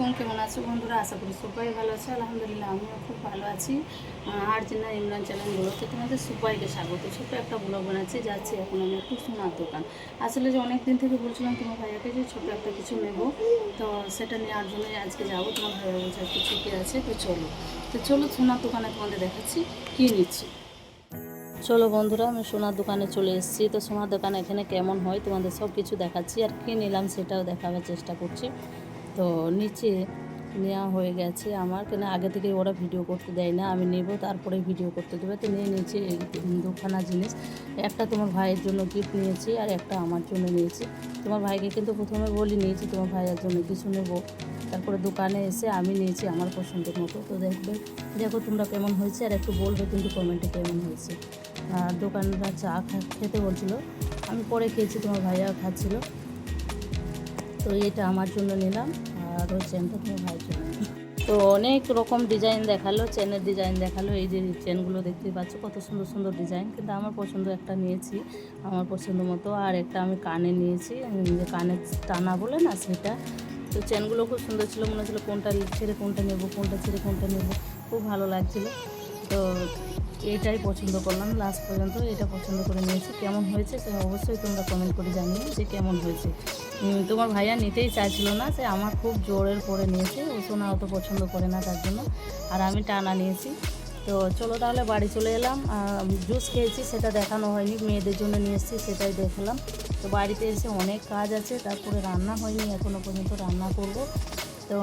আলাইকুম, কেমন আছো বন্ধুরা? আশা করি সবাই ভালো আছে। আলহামদুলিল্লাহ আমিও খুব ভালো আছি। আর জিনা ইমরান চ্যানেল ব্লগে তোমাদের সবাইকে স্বাগত। ছোট্ট একটা ব্লগ বানাচ্ছি, যাচ্ছি এখন আমি একটু সোনার দোকান। আসলে যে অনেক দিন থেকে বলছিলাম তোমার ভাইয়াকে যে ছোটো একটা কিছু নেবো, তো সেটা নেওয়ার জন্যই আজকে যাবো। তোমার ভাইয়া বলছে একটু ছুটি আছে, তো চলো সোনার দোকানে তোমাদের দেখাচ্ছি কী নিচ্ছি। চলো বন্ধুরা, আমি সোনার দোকানে চলে এসেছি। তো সোনার দোকানে এখানে কেমন হয় তোমাদের সব কিছু দেখাচ্ছি, আর কী নিলাম সেটাও দেখাবার চেষ্টা করছি। তো নিচে নেওয়া হয়ে গেছে আমার, কেন আগে থেকে ওরা ভিডিও করতে দেয় না, আমি নেব তারপরে ভিডিও করতে দেবে। তো নিয়ে নিয়েছি এই দুখানা জিনিস। একটা তোমার ভাইয়ের জন্য গিফট নিয়েছি, আর একটা আমার জন্য নিয়েছি। তোমার ভাইকে কিন্তু প্রথমে বলি নিয়েছি তোমার ভাইয়ের জন্য কিছু নেব, তারপরে দোকানে এসে আমি নিয়েছি আমার পছন্দের মতো। তো দেখো তোমরা কেমন হয়েছে, আর একটু বলবে কিন্তু কমেন্টে কেমন হয়েছে। আর দোকানদার চা খেতে বলছিল, আমি পরে খেয়েছি, তোমার ভাইয়া খাচ্ছিল। তো এটা আমার জন্য নিলাম, আর ওই চেনটা তোমার ভাইয়ের জন্য নিলাম। তো অনেক রকম ডিজাইন দেখালো, চেনের ডিজাইন দেখালো। এই যে চেনগুলো দেখতে পাচ্ছ কত সুন্দর সুন্দর ডিজাইন, কিন্তু আমার পছন্দ একটা নিয়েছি আমার পছন্দ মতো। আর একটা আমি কানে নিয়েছি, যে কানে টানা বলে না সেটা। তো চেনগুলো খুব সুন্দর ছিল, মনে হচ্ছিলো কোনটা ছেড়ে কোনটা নেব, কোনটা ছেড়ে কোনটা নেব, খুব ভালো লাগছিলো। তো এইটাই পছন্দ করলাম লাস্ট পর্যন্ত, এটা পছন্দ করে নিয়েছি। কেমন হয়েছে সে অবশ্যই তোমরা কমেন্ট করে জানিও যে কেমন হয়েছে। তোমার ভাইয়া নিতেই চাইছিল না, সে আমার খুব জোরের পরে নিয়েছে, ও সোনা অত পছন্দ করে না তার জন্য। আর আমি টানা নিয়েছি। তো চলো তাহলে বাড়ি চলে এলাম। জুস খেয়েছি সেটা দেখানো হয়নি, মেয়েদের জন্য নিয়ে এসেছি সেটাই দেখলাম। তো বাড়িতে এসে অনেক কাজ আছে, তারপরে রান্না হয়নি এখনও পর্যন্ত, রান্না করব। তো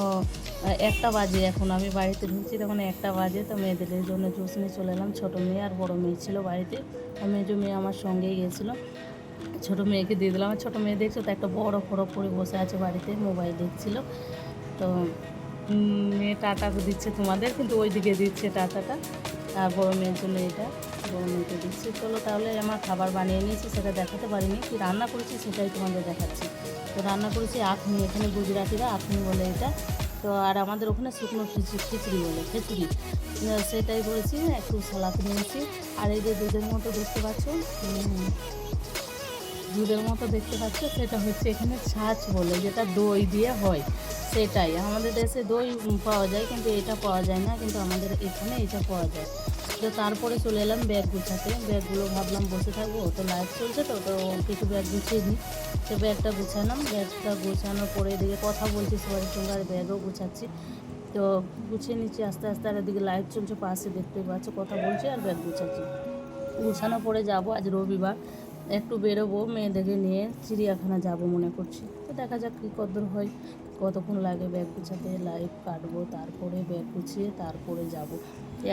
1টা বাজে, এখন আমি বাড়িতে ঢুকছি তখন 1টা বাজে। তো মেয়েদের জন্য জুস নিয়ে চলে এলাম। ছোটো মেয়ে আর বড়ো মেয়ে ছিল বাড়িতে, আর মেজো মেয়ে আমার সঙ্গেই গিয়েছিলো। ছোটো মেয়েকে দিয়ে দিলাম। আমার ছোটো মেয়ে দেখছো তো একটা বড় ফরক পরে বসে আছে বাড়িতে, মোবাইল দেখছিল। তো মেয়ে টাটা দিচ্ছে তোমাদের, কিন্তু ওই দিকে দিচ্ছে টাটাটা। আর বড়ো মেয়ের জন্য এটা বড়ো মেয়েকে দিচ্ছি। চলো তাহলে আমার খাবার বানিয়ে নিয়েছি, সেটা দেখাতে পারিনি, কি রান্না করেছি সেটাই তোমাদের দেখাচ্ছি। তো রান্না করেছি আখনি, এখানে গুজরাটিরা আখনি বলে এটা। তো আর আমাদের ওখানে শুকনো খিচুড়ি বলে, খিচুড়ি সেটাই করেছি। একটু সালাদ নিয়েছি। আর এই যে দুধের মতো দেখতে পাচ্ছ সেটা হচ্ছে এখানে ছাঁচ বলে, যেটা দই দিয়ে হয় সেটাই। আমাদের দেশে দই পাওয়া যায়, কিন্তু এটা পাওয়া যায় না, কিন্তু আমাদের এখানে এটা পাওয়া যায়। তো তারপরে চলে এলাম ব্যাগ গুছাতে। ব্যাগগুলো ভাবলাম বসে থাকবো, তো লাইট চলছে তো কিছু ব্যাগ গুছিয়ে নিই। তো ব্যাগটা গুছালাম, ব্যাগটা গোছানোর পরে এদিকে কথা বলছি সবার সঙ্গে, আর ব্যাগও গুছাচ্ছি। তো গুছিয়ে নিচ্ছি আস্তে আস্তে, আর এদিকে লাইট চলছে পাশে, দেখতে পাচ্ছ কথা বলছি আর ব্যাগ গুছাচ্ছি। গুছানোর পরে যাবো, আজ রবিবার, একটু বেরোবো মেয়েদেরকে নিয়ে, চিড়িয়াখানা যাব মনে করছি। তো দেখা যাক কী কদর হয়, কতক্ষণ লাগে ব্যাগ গুছাতে। লাইট কাটবো, তারপরে ব্যাগ গুছিয়ে তারপরে যাব।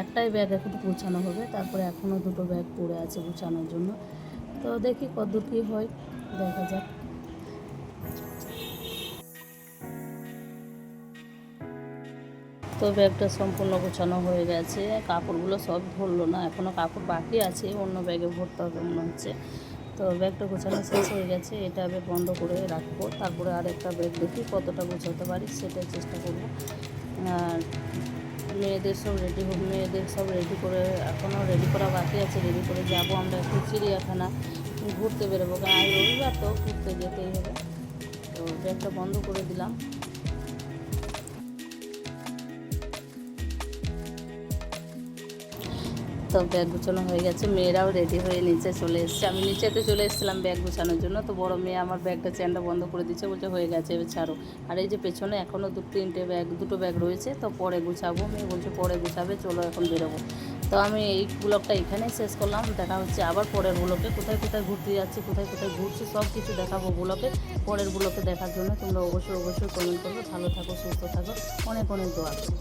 একটাই ব্যাগ এখন গুছানো হবে, তারপরে এখনও 2টো ব্যাগ পড়ে আছে গুছানোর জন্য। তো দেখি কদর কী হয়, দেখা যাক। তো ব্যাগটা সম্পূর্ণ গোছানো হয়ে গেছে, কাপড়গুলো সব ধরলো না, এখনও কাপড় বাকি আছে, অন্য ব্যাগে ভরতে হবে মনে হচ্ছে। তো ব্যাগটা গোছানো শেষ হয়ে গেছে, এটা আমি বন্ধ করে রাখবো। তারপরে আরেকটা ব্যাগ দেখি কতটা গোছাতে পারি, সেটাই চেষ্টা করবো। আর মেয়েদের সব রেডি করে, এখনও রেডি করা বাকি আছে, রেডি করে যাব আমরা একটু চিড়িয়াখানা ঘুরতে বেরোবো, কারণ আজ রবিবার তো ঘুরতে যেতেই হবে। তো ব্যাগটা বন্ধ করে দিলাম। তো ব্যাগ গুছানো হয়ে গেছে, মেয়েরাও রেডি হয়ে নিচে চলে এসেছে। আমি নিচেতে চলে এসেছিলাম ব্যাগ গুছানোর জন্য। তো বড় মেয়ে আমার ব্যাগটা চেনটা বন্ধ করে দিচ্ছে, বলছে হয়ে গেছে এবার ছাড়ো। আর এই যে পেছনে এখনও 2 ব্যাগ রয়েছে, তো পরে গুছাবো। মেয়ে বলছে পরে গুছাবে, চলো এখন বেরোবো। তো আমি এই ব্লগটা এখানেই শেষ করলাম। দেখা হচ্ছে আবার পরের ব্লগে, কোথায় কোথায় ঘুরতে যাচ্ছি, কোথায় কোথায় ঘুরছি সব কিছু দেখাবো ব্লগে। পরের ব্লগে দেখার জন্য তোমরা অবশ্যই কমেন্ট করবে। ভালো থাকো, সুস্থ থাকো, অনেক অনেক দোয়া করো।